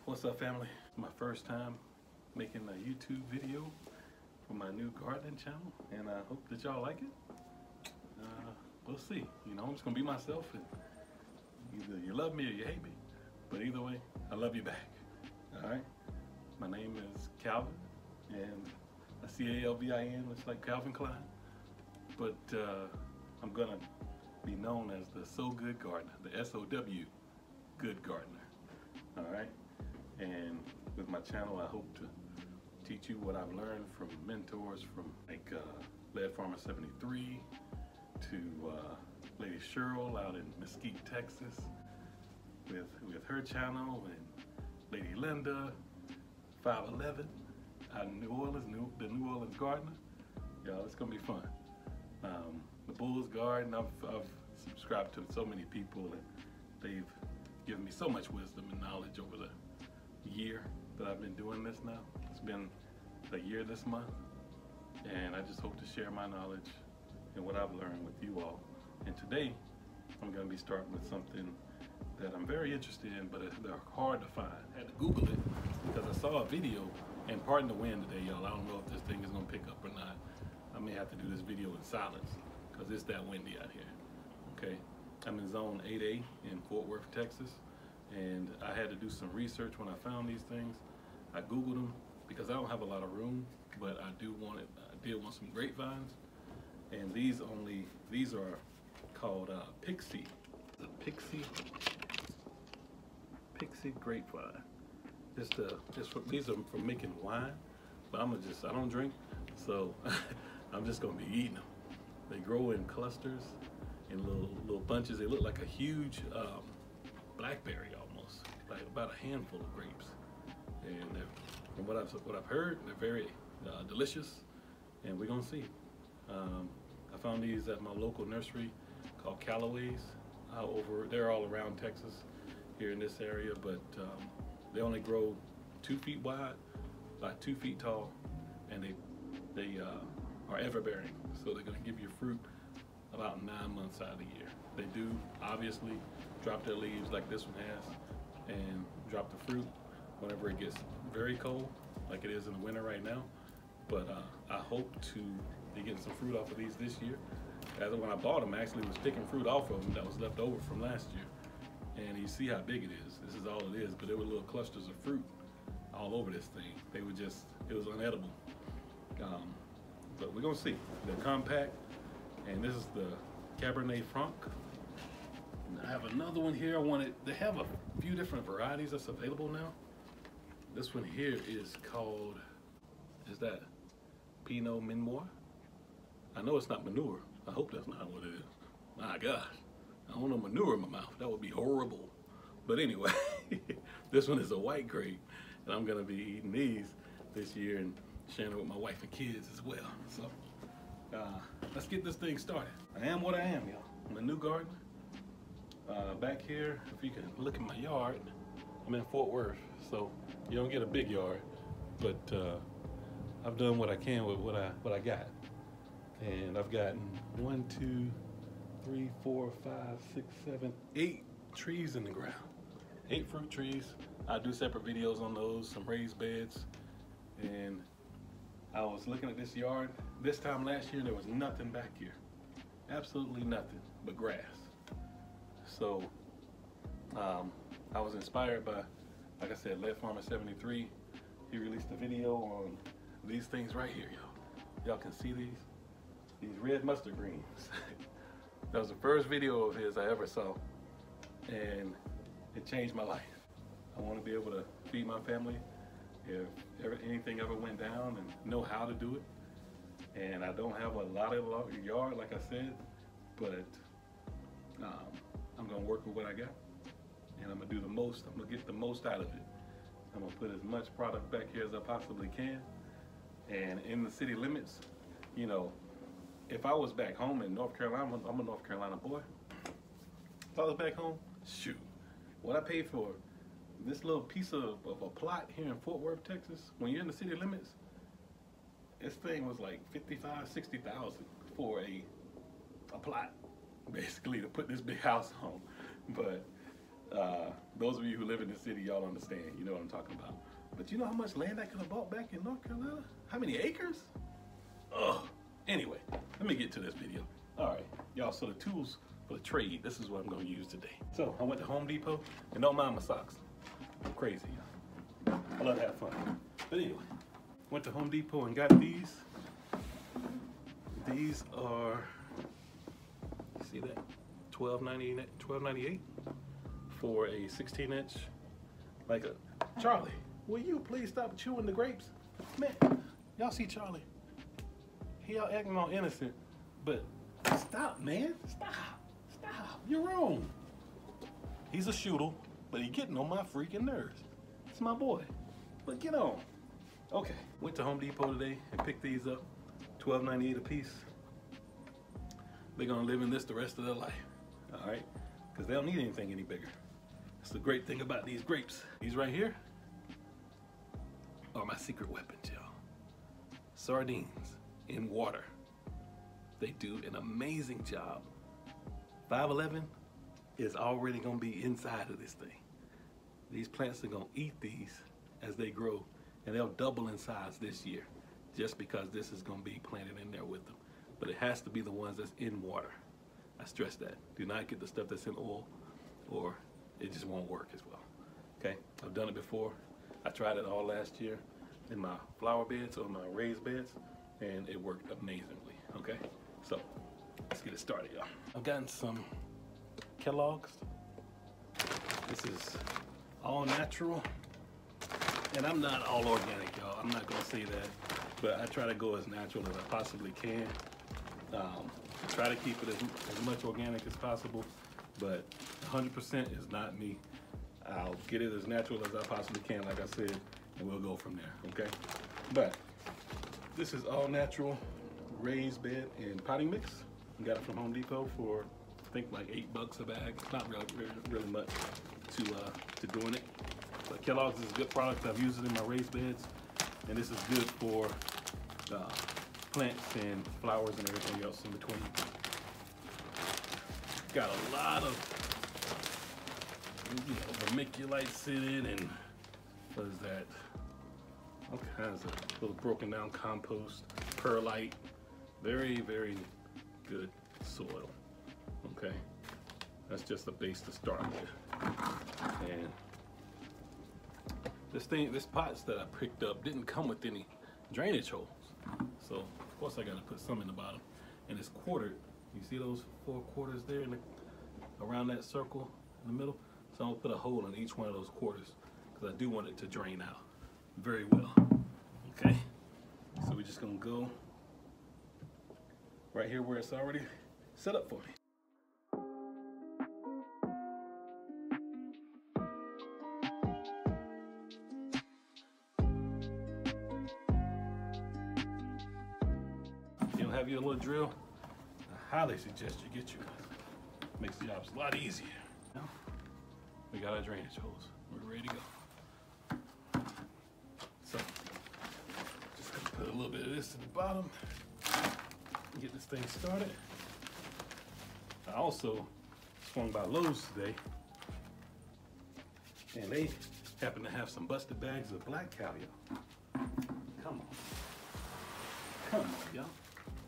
What's up, family? It's my first time making a YouTube video for my new gardening channel, and I hope that y'all like it. We'll see. You know, I'm just gonna be myself, and either you love me or you hate me, but either way, I love you back. All right. My name is Calvin, and C-A-L-V-I-N. It's like Calvin Klein, but I'm gonna be known as the So Good Gardener, the S-O-W Good Gardener. All right. And with my channel, I hope to teach you what I've learned from mentors from like Lead Farmer 73 to Lady Cheryl out in Mesquite, Texas, with her channel, and Lady Linda 511 out in New Orleans, the New Orleans Gardener. Y'all, it's gonna be fun. The Bulls Garden, I've subscribed to so many people, and they've given me so much wisdom and knowledge over the year that I've been doing this now. It's been a year this month, and I just hope to share my knowledge and what I've learned with you all. And today I'm going to be starting with something that I'm very interested in, but they're hard to find. I had to Google it because I saw a video, and pardon the wind today, y'all. I don't know if this thing is going to pick up or not. I may have to do this video in silence because it's that windy out here. Okay, I'm in zone 8A in Fort Worth, Texas. And I had to do some research when I found these things. I Googled them because I don't have a lot of room, but I did want some grapevines. And these are called Pixie. The Pixie grapevine. These are for making wine, but I don't drink, so I'm just gonna be eating them. They grow in clusters, in little bunches. They look like a huge blackberry almost, like about a handful of grapes. And from what I've heard, they're very delicious, and we're gonna see. I found these at my local nursery called Callaway's. They're all around Texas, here in this area, but they only grow 2 feet wide, about 2 feet tall, and they are ever-bearing, so they're gonna give you fruit about 9 months out of the year. They do obviously drop their leaves like this one has, and drop the fruit whenever it gets very cold, like it is in the winter right now. But I hope to be getting some fruit off of these this year. As when I bought them, I actually was picking fruit off of them that was left over from last year. And you see how big it is. This is all it is, but there were little clusters of fruit all over this thing. They were just, it was unedible. But we're gonna see. They're compact, and this is the Cabernet Franc. And I have another one here. They have a few different varieties that's available now. This one here is called, is that Pinot Meunier? I know it's not manure. I hope that's not what it is. My gosh, I don't want no manure in my mouth. That would be horrible. But anyway, this one is a white grape, and I'm gonna be eating these this year and sharing it with my wife and kids as well. So let's get this thing started. I am what I am, y'all. I'm a new gardener. Back here, if you can look at my yard, I'm in Fort Worth, so you don't get a big yard, but I've done what I can with what I got. And I've gotten 1, 2, 3, 4, 5, 6, 7, 8 trees in the ground. 8 fruit trees. I do separate videos on those, some raised beds. And I was looking at this yard. This time last year, there was nothing back here. Absolutely nothing but grass. So I was inspired by, like I said, Lead Farmer 73. He released a video on these things right here, y'all. Y'all can see these red mustard greens. That was the first video of his I ever saw, and it changed my life. I want to be able to feed my family if anything ever went down, and know how to do it. And I don't have a lot of yard, like I said, but I'm gonna work with what I got, and I'm gonna do the most. I'm gonna get the most out of it. I'm gonna put as much product back here as I possibly can. And in the city limits, you know, if I was back home in North Carolina, I'm a North Carolina boy. If I was back home, shoot, what I paid for this little piece of a plot here in Fort Worth, Texas, when you're in the city limits, this thing was like $55,000, $60,000 for a plot, basically, to put this big house on. But Those of you who live in the city, y'all understand. You know what I'm talking about. But you know how much land I could have bought back in North Carolina? How many acres? Ugh. Anyway, let me get to this video. All right, y'all, so the tools for the trade, this is what I'm gonna use today. So I went to Home Depot, and don't mind my socks. I'm crazy, y'all. I love to have fun. But anyway, went to Home Depot and got these. These are, you see that? $12.98 for a 16-inch, like a, Charlie, will you please stop chewing the grapes? Man, y'all see Charlie? He out acting all innocent, but stop, man, stop, you're wrong. He's a shooter, but he getting on my freaking nerves. It's my boy, but get on. Okay, went to Home Depot today and picked these up, $12.98 a piece. They're gonna live in this the rest of their life, all right? Because they don't need anything any bigger. That's the great thing about these grapes. These right here are my secret weapons, y'all. Sardines in water. They do an amazing job. 511 is already gonna be inside of this thing. These plants are gonna eat these as they grow, and they'll double in size this year, just because this is gonna be planted in there with them. But it has to be the ones that's in water. I stress that. Do not get the stuff that's in oil, or it just won't work as well. Okay, I've done it before. I tried it all last year in my flower beds or my raised beds, and it worked amazingly. Okay, so let's get it started, y'all. I've gotten some Kellogg's. This is all natural, and I'm not all organic, y'all. I'm not gonna say that, but I try to go as natural as I possibly can. Try to keep it as much organic as possible, but 100% is not me. I'll get it as natural as I possibly can, like I said, and we'll go from there, okay? But this is all natural raised bed and potting mix. We got it from Home Depot for, I think, like $8 a bag. It's not really much to doing it. But Kellogg's is a good product. I've used it in my raised beds, and this is good for plants and flowers and everything else in between. Got a lot of vermiculites in it, and what is that? All kinds of little broken down compost, perlite. Very, very good soil. Okay, that's just a base to start with. And this pots that I picked up didn't come with any drainage holes. So of course I got to put some in the bottom, and it's quartered. You see those 4 quarters there around that circle in the middle? So I'm gonna put a hole in each one of those quarters because I do want it to drain out very well. Okay, so we're just gonna go right here where it's already set up for me. If you don't have your little drill, I highly suggest you get yours. Makes the jobs a lot easier. Now, we got our drainage hose. We're ready to go. So, just gonna put a little bit of this at the bottom. Get this thing started. I also swung by Lowe's today, and they happen to have some busted bags of black cow, y'all. Come on, y'all.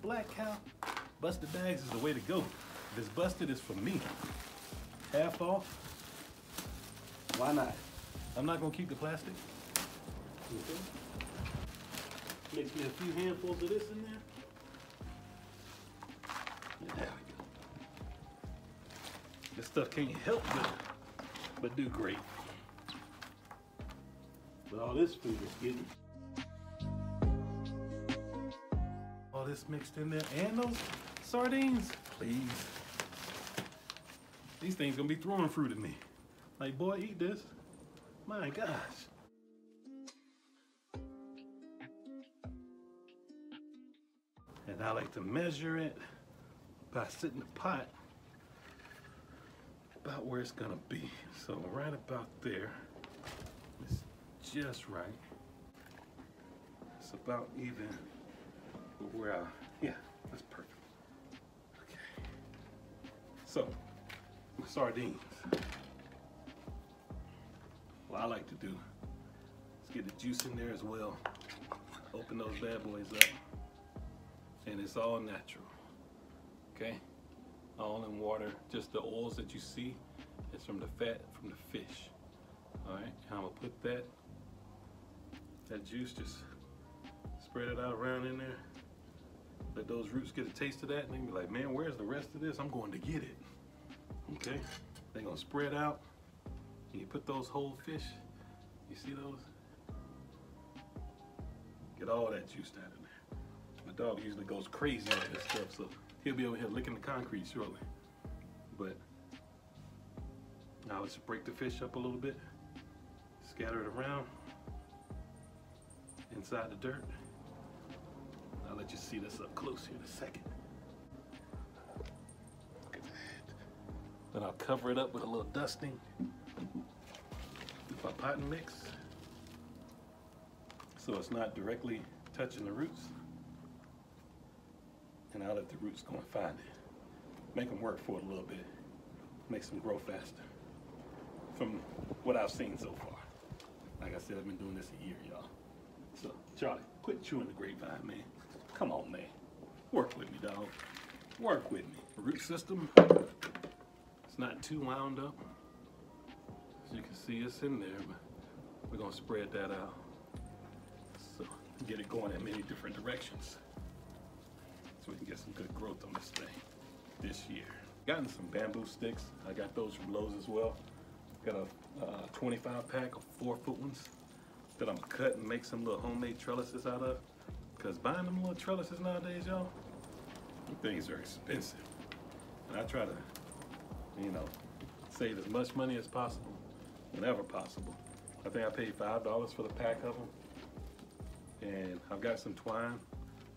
Black cow, busted bags is the way to go. If it's busted, it's for me. Half off, why not? I'm not gonna keep the plastic. Okay. Mix me a few handfuls of this in there. There we go. This stuff can't help but do great. But all this food is getting. All this mixed in there, and those sardines, please. These things gonna be throwing fruit at me. Like, boy, eat this. My gosh. And I like to measure it by setting the pot about where it's gonna be. So right about there, it's just right. It's about even where yeah, that's perfect. Okay. So, sardines. I like to do is get the juice in there as well. Open those bad boys up. And it's all natural. Okay? All in water. Just the oils that you see is from the fat from the fish. Alright, and I'm gonna put that juice, just spread it out around in there. Let those roots get a taste of that, and they be like, man, where's the rest of this? I'm going to get it. Okay, they're gonna spread out. And you put those whole fish, you see those? Get all that juice down in there. My dog usually goes crazy on this stuff, so he'll be over here licking the concrete shortly. But now let's break the fish up a little bit, scatter it around inside the dirt. I'll let you see this up close here in a second. Look at that. Then I'll cover it up with a little dusting with my potting mix, so it's not directly touching the roots. And I'll let the roots go and find it. Make them work for it a little bit. Makes them grow faster. From what I've seen so far. Like I said, I've been doing this a year, y'all. So, Charlie, quit chewing the grapevine, man. Come on, man. Work with me, dog. Work with me. The root system, it's not too wound up. As you can see, it's in there, but we're gonna spread that out. So, get it going in many different directions. So we can get some good growth on this thing this year. Gotten some bamboo sticks. I got those from Lowe's as well. Got a 25 pack of 4-foot ones that I'm gonna cut and make some little homemade trellises out of. Cause buying them little trellises nowadays, y'all, them things are expensive. And I try to, you know, save as much money as possible, whenever possible. I think I paid $5 for the pack of them. And I've got some twine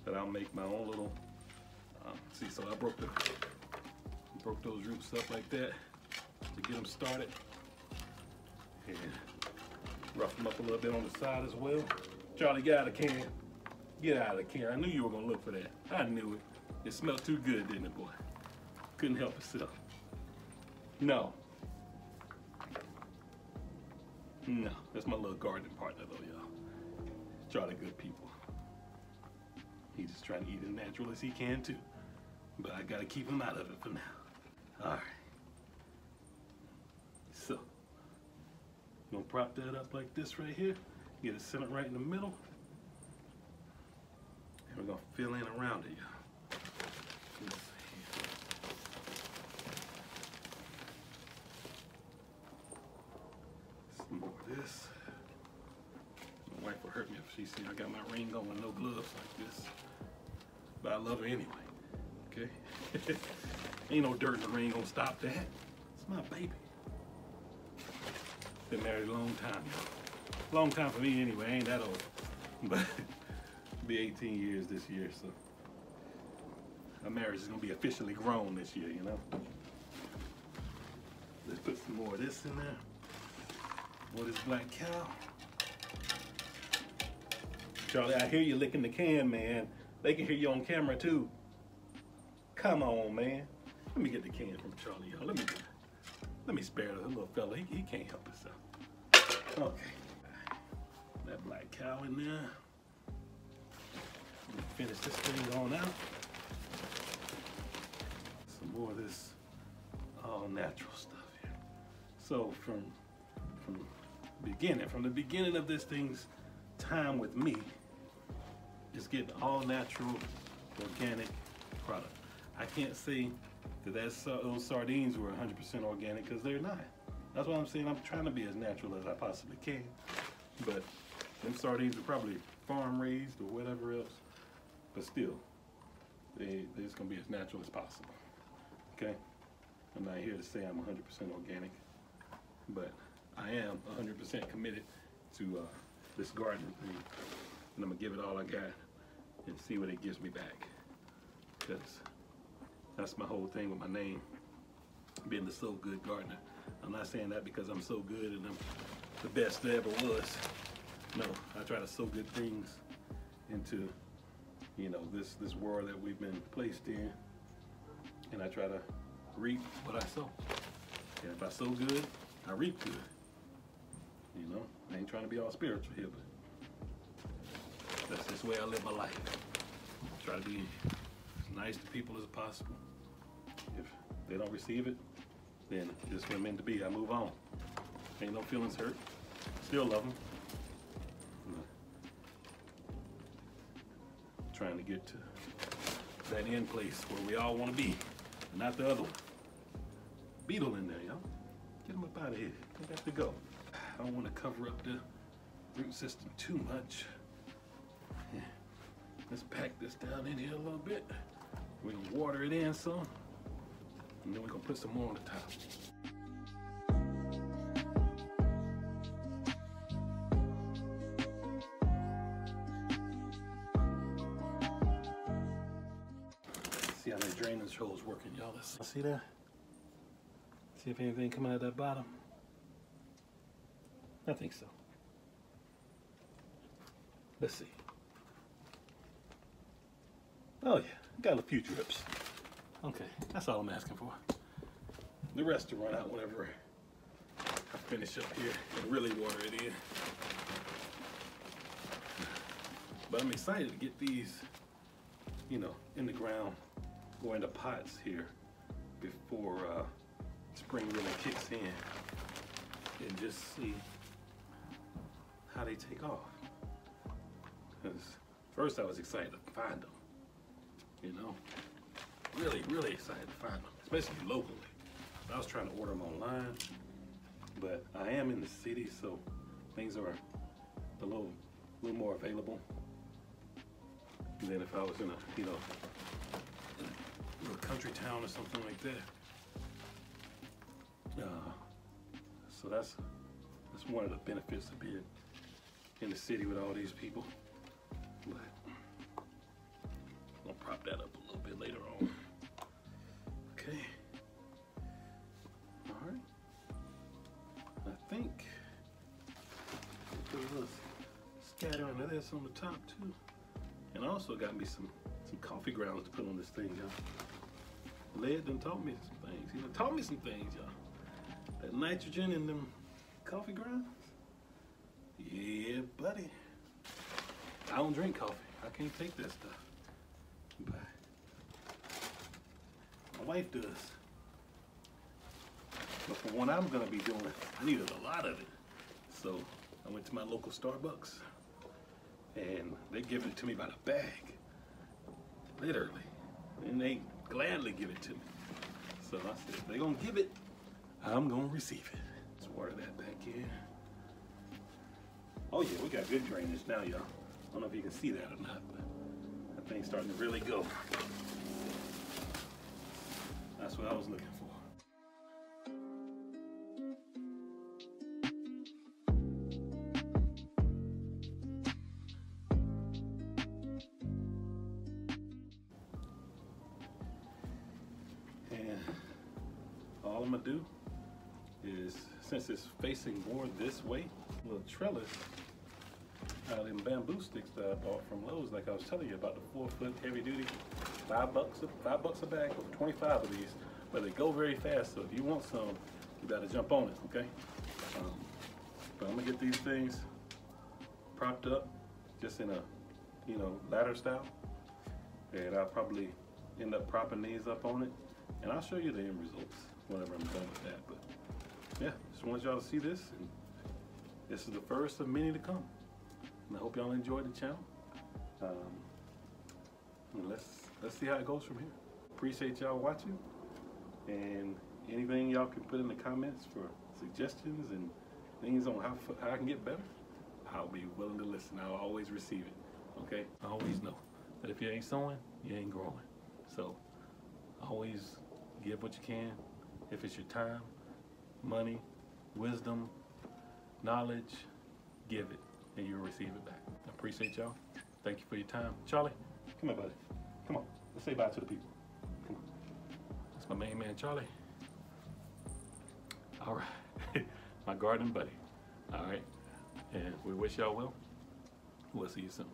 that I'll make my own little, see, so I broke those roots up like that to get them started. And rough them up a little bit on the side as well. Charlie, get out of the can. Get out of the can. I knew you were gonna look for that. I knew it. It smelled too good, didn't it, boy? Couldn't help itself. No. No, that's my little gardening partner though, y'all. Charlie, good people. He's just trying to eat as natural as he can too. But I gotta keep him out of it for now. All right. So, I'm gonna prop that up like this right here. Get it centered right in the middle. And we're gonna fill in around it, y'all. Let's see here. Some more of this. My wife will hurt me if she sees I got my ring on with no gloves like this. But I love her anyway. Okay? Ain't no dirt in the ring gonna stop that. It's my baby. Been married a long time, y'all. Long time for me anyway, I ain't that old. But it'll be 18 years this year, so our marriage is gonna be officially grown this year, you know? Let's put some more of this in there. More of this black cow. Charlie, I hear you licking the can, man. They can hear you on camera too. Come on, man. Let me get the can from Charlie, y'all. Let me spare the little fella. He can't help himself. Okay. That black cow in there. Let me finish this thing on out. Some more of this all natural stuff here. So from the beginning of this thing's time with me, is getting all natural, organic product. I can't say that those sardines were 100% organic, because they're not. That's why I'm saying I'm trying to be as natural as I possibly can. But them sardines are probably farm raised or whatever else. But still, they're just gonna be as natural as possible. Okay? I'm not here to say I'm 100% organic, but I am 100% committed to this gardening thing. And I'm gonna give it all I got and see what it gives me back. Because that's my whole thing with my name, being the So Good Gardener. I'm not saying that because I'm so good and I'm the best there ever was. No, I try to sow good things into, you know, this world that we've been placed in, and I try to reap what I sow. And if I sow good, I reap good. You know, I ain't trying to be all spiritual here, but that's just the way I live my life. Try to be as nice to people as possible. If they don't receive it, then it's what it's meant to be. I move on. Ain't no feelings hurt. Still love them. Trying to get to that end place where we all want to be, and not the other one. Beetle in there, y'all. Get him up out of here. They got to go. I don't want to cover up the root system too much. Yeah. Let's pack this down in here a little bit. We're gonna water it in some, and then we're gonna put some more on the top. See how that drainage hole is working, y'all. Let's see that. See if anything come out of that bottom. I think so. Let's see. Oh yeah, got a few drips. Okay, that's all I'm asking for. The rest will run out whenever I finish up here and really water it in. But I'm excited to get these, you know, in the ground or in the pots here before spring really kicks in, and just see how they take off. Because first I was excited to find them, you know, really excited to find them, especially locally. I was trying to order them online, but I am in the city, so things are a little more available than if I was in a, you know, in a country town or something like that. So that's one of the benefits of being in the city with all these people. But I'll prop that up a little bit later on. Okay. All right. I think put a little scattering of this on the top too, and also got me some coffee grounds to put on this thing, y'all. Led done taught me some things. He done taught me some things, y'all. That nitrogen in them coffee grounds. Yeah, buddy. I don't drink coffee. I can't take that stuff. But my wife does. But for what I'm gonna be doing, I needed a lot of it. So I went to my local Starbucks and they give it to me by the bag. Literally. And they gladly give it to me. So I said, if they're gonna give it, I'm gonna receive it. Let's water that back in. Oh yeah, we got good drainage now, y'all. I don't know if you can see that or not, but that thing's starting to really go. That's what I was looking for. And all I'm gonna do is, since it's facing more this way, a little trellis out of them bamboo sticks that I bought from Lowe's, like I was telling you about, the 4-foot heavy duty, $5 a bag, or 25 of these, but they go very fast. So if you want some, you gotta jump on it, okay? But I'm gonna get these things propped up, just in a, you know, ladder style, and I'll probably end up propping these up on it, and I'll show you the end results whenever I'm done with that. But yeah, just wanted y'all to see this, and this is the first of many to come. And I hope y'all enjoyed the channel. And let's see how it goes from here. Appreciate y'all watching, and anything y'all can put in the comments for suggestions and things on how I can get better, I'll be willing to listen. I'll always receive it. Okay? I always know that if you ain't sowing, you ain't growing. So always give what you can. If it's your time, money, wisdom, knowledge, give it, and you'll receive it back. I appreciate y'all. Thank you for your time. Charlie, come here, buddy. Come on. Let's say bye to the people. Come on. That's my main man, Charlie. All right. My garden buddy. All right. And we wish y'all well. We'll see you soon.